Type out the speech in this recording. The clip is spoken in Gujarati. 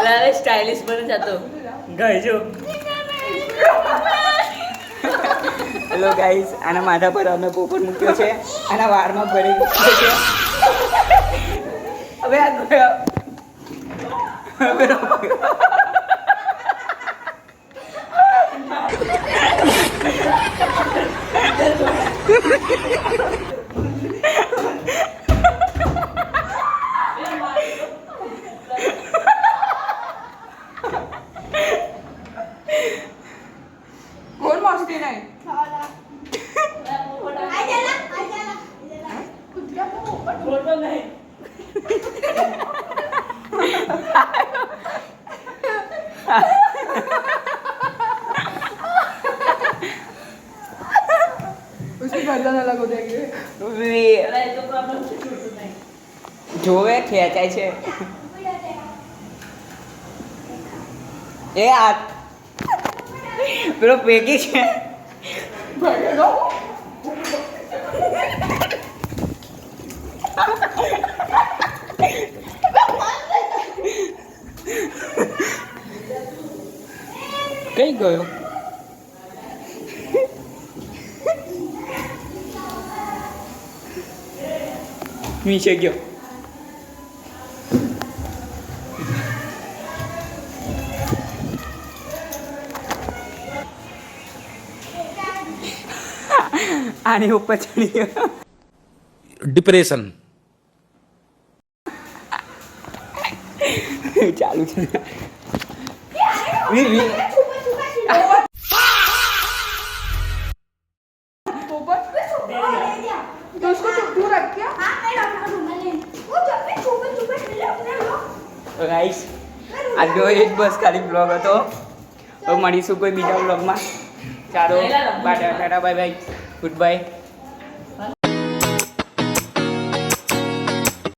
अरे स्टाइलिश बन जातो गाइस जो હેલો ગાઈસ, આના માથા પર અમે પોપટ મૂક્યો છે, આના વારમાં ભરી મૂક્યો છે. હવે આ ગયો. कोण मस्ती नाही फोटो नहीं उसकी गर्दन अलग हो जाएगी अरे तो प्रॉब्लम से छोटू नहीं જોવે ખેંચાય છે એ આ પેલો પેકી છે. भागेगा वो કઈ ગયો? નીચે ગયો. આની ઉપર ચડી ગયો. डिप्रेशन ચાલુ છે. तो उसको टू रख क्या ગાઈસ, આજનો એ જ બસ ખાલી બ્લોગ હતો. હવે મળીશું કોઈ બીજા બ્લોગમાં. ચાલો, બાય બાય, ગુડ બાય.